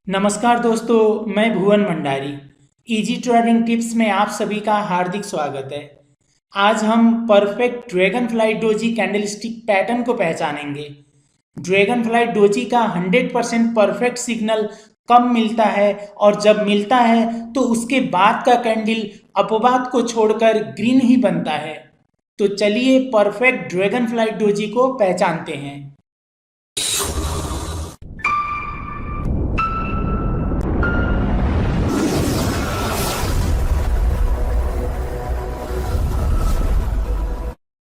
नमस्कार दोस्तों, मैं भुवन भंडारी। इजी ट्रेडिंग टिप्स में आप सभी का हार्दिक स्वागत है। आज हम perfect dragon fly doji candlestick pattern को पहचानेंगे। ड्रैगन फ्लाई डोजी का 100% परफेक्ट सिग्नल कब मिलता है और जब मिलता है तो उसके बाद का कैंडल अपवाद को छोड़कर ग्रीन ही बनता है। तो चलिए परफेक्ट ड्रैगन फ्लाई डोजी को पहचानते हैं।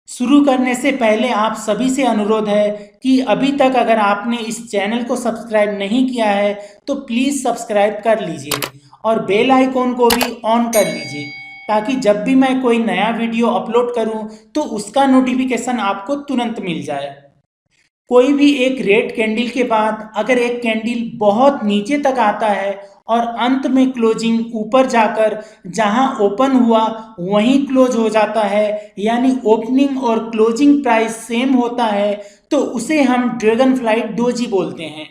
शुरू करने से पहले आप सभी से अनुरोध है कि अभी तक अगर आपने इस चैनल को सब्सक्राइब नहीं किया है तो प्लीज़ सब्सक्राइब कर लीजिए और बेल आइकॉन को भी ऑन कर लीजिए ताकि जब भी मैं कोई नया वीडियो अपलोड करूं तो उसका नोटिफिकेशन आपको तुरंत मिल जाए। कोई भी एक रेड कैंडल के बाद अगर एक कैंडल बहुत नीचे तक आता है और अंत में क्लोजिंग ऊपर जाकर जहां ओपन हुआ वहीं क्लोज हो जाता है, यानी ओपनिंग और क्लोजिंग प्राइस सेम होता है, तो उसे हम ड्रैगन फ्लाई डोजी बोलते हैं।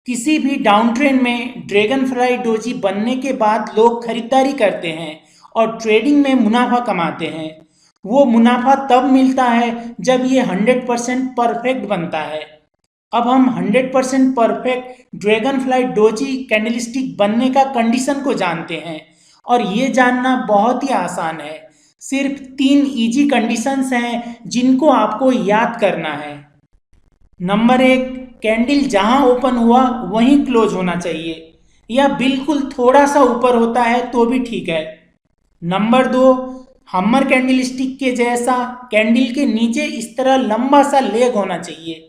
किसी भी डाउन ट्रेंड में ड्रैगन फ्लाई डोजी बनने के बाद लोग खरीदारी करते हैं और ट्रेडिंग में मुनाफा कमाते हैं। वो मुनाफा तब मिलता है जब ये 100% परफेक्ट बनता है। अब हम 100% perfect dragon fly doji candlestick बनने का कंडीशन को जानते हैं और ये जानना बहुत ही आसान है। सिर्फ 3 इजी कंडीशंस हैं जिनको आपको याद करना है। नंबर 1, कैंडल जहां ओपन हुआ वहीं क्लोज होना चाहिए या बिल्कुल थोड़ा सा ऊपर होता है तो भी ठीक है। नंबर 2, हमर कैंडल स्टिक के जैसा कैंडल के नीचे इस तरह लंबा सा लेग होना चाहिए।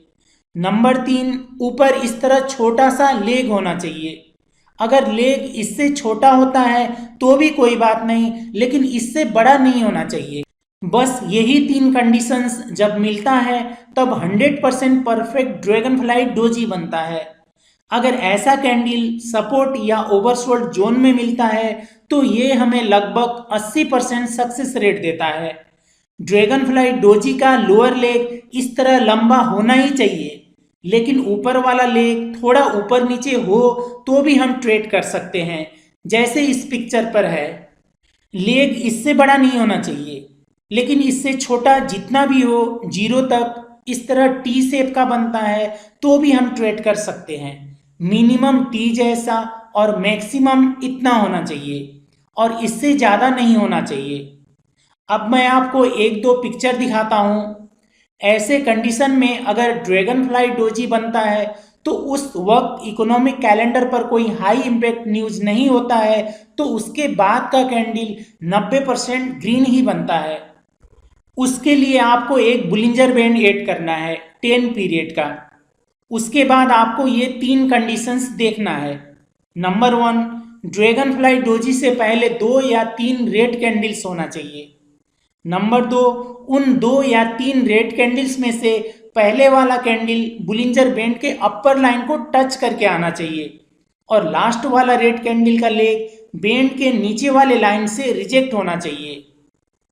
नंबर 3, ऊपर इस तरह छोटा सा लेग होना चाहिए। अगर लेग इससे छोटा होता है तो भी कोई बात नहीं, लेकिन इससे बड़ा नहीं होना चाहिए। बस यही 3 कंडीशंस जब मिलता है तब 100% परफेक्ट ड्रैगन फ्लाई डोजी बनता है। अगर ऐसा कैंडल सपोर्ट या ओवरसोल्ड जोन में मिलता है तो ये हमें लगभग 80% सक्सेस रेट देता है। ड्रैगन फ्लाई डोजी का लोअर लेग इस तरह लंबा होना ही चाहिए, लेकिन ऊपर वाला लेग थोड़ा ऊपर नीचे हो तो भी हम ट्रेड कर सकते हैं, जैसे इस पिक्चर पर है। लेग इससे बड़ा नहीं होना चाहिए, लेकिन इससे छोटा जितना भी हो, जीरो तक इस तरह टी शेप का बनता है तो भी हम ट्रेड कर सकते हैं। मिनिमम टी जैसा और मैक्सिमम इतना होना चाहिए और इससे ज़्यादा नहीं होना चाहिए। अब मैं आपको एक दो पिक्चर दिखाता हूँ। ऐसे कंडीशन में अगर ड्रैगन फ्लाई डोजी बनता है तो उस वक्त इकोनॉमिक कैलेंडर पर कोई हाई इम्पैक्ट न्यूज नहीं होता है, तो उसके बाद का कैंडल 90% ग्रीन ही बनता है। उसके लिए आपको एक बुलिंजर बैंड ऐड करना है 10 पीरियड का। उसके बाद आपको ये 3 कंडीशंस देखना है। नंबर 1, ड्रैगन फ्लाई डोजी से पहले 2 या 3 रेड कैंडल्स होना चाहिए। नंबर 2, उन 2 या 3 रेड कैंडल्स में से पहले वाला कैंडल बुलिंजर बैंड के अपर लाइन को टच करके आना चाहिए और लास्ट वाला रेड कैंडल का लेग बैंड के नीचे वाले लाइन से रिजेक्ट होना चाहिए।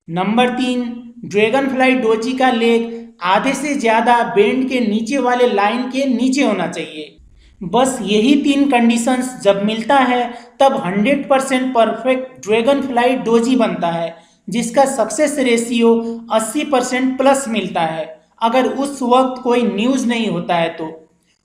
नंबर 3, ड्रैगन फ्लाई डोजी का लेग आधे से ज़्यादा बैंड के नीचे वाले लाइन के नीचे होना चाहिए। बस यही 3 कंडीशंस जब मिलता है तब 100% परफेक्ट ड्रैगन फ्लाई डोजी बनता है, जिसका सक्सेस रेशियो 80% प्लस मिलता है अगर उस वक्त कोई न्यूज़ नहीं होता है तो।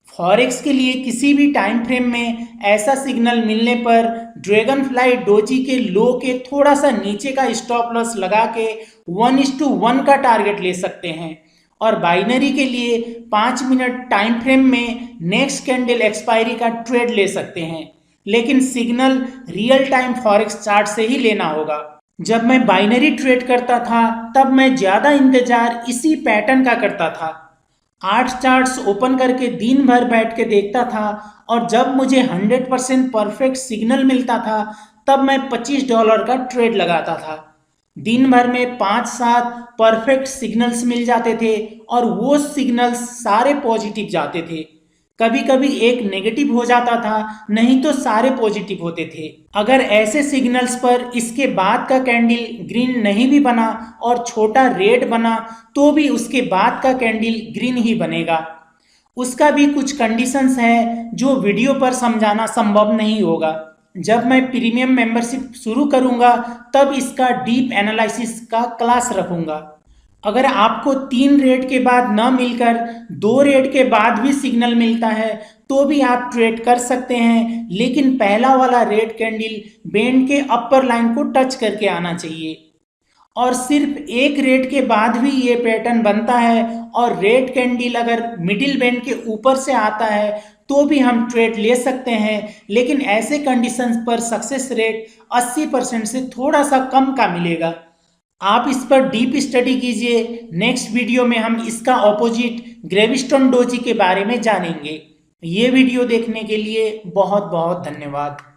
फॉरेक्स के लिए किसी भी टाइम फ्रेम में ऐसा सिग्नल मिलने पर ड्रैगन फ्लाई डोजी के लो के थोड़ा सा नीचे का स्टॉप लॉस लगा के 1:1 का टारगेट ले सकते हैं और बाइनरी के लिए 5 मिनट टाइम फ्रेम में नेक्स्ट कैंडल एक्सपायरी का ट्रेड ले सकते हैं, लेकिन signal real time forex chart से ही लेना होगा। जब मैं बाइनरी ट्रेड करता था तब मैं ज़्यादा इंतजार इसी पैटर्न का करता था। 8 चार्ट्स ओपन करके दिन भर बैठ के देखता था और जब मुझे 100% परफेक्ट सिग्नल मिलता था तब मैं $25 का ट्रेड लगाता था। दिन भर में 5-7 परफेक्ट सिग्नल्स मिल जाते थे और वो सिग्नल्स सारे पॉजिटिव जाते थे। कभी कभी एक नेगेटिव हो जाता था, नहीं तो सारे पॉजिटिव होते थे। अगर ऐसे सिग्नल्स पर इसके बाद का कैंडल ग्रीन नहीं भी बना और छोटा रेड बना तो भी उसके बाद का कैंडल ग्रीन ही बनेगा। उसका भी कुछ कंडीशंस है जो वीडियो पर समझाना संभव नहीं होगा। जब मैं प्रीमियम मेंबरशिप शुरू करूंगा तब इसका डीप एनालिसिस का क्लास रखूंगा। अगर आपको 3 रेट के बाद न मिलकर 2 रेट के बाद भी सिग्नल मिलता है तो भी आप ट्रेड कर सकते हैं, लेकिन पहला वाला रेट कैंडल बैंड के अपर लाइन को टच करके आना चाहिए। और सिर्फ एक रेट के बाद भी ये पैटर्न बनता है और रेट कैंडल अगर मिडिल बैंड के ऊपर से आता है तो भी हम ट्रेड ले सकते हैं, लेकिन ऐसे कंडीशंस पर सक्सेस रेट 80% से थोड़ा सा कम का मिलेगा। आप इस पर डीप स्टडी कीजिए। नेक्स्ट वीडियो में हम इसका ऑपोजिट ग्रेविस्टोन डोजी के बारे में जानेंगे। ये वीडियो देखने के लिए बहुत बहुत धन्यवाद।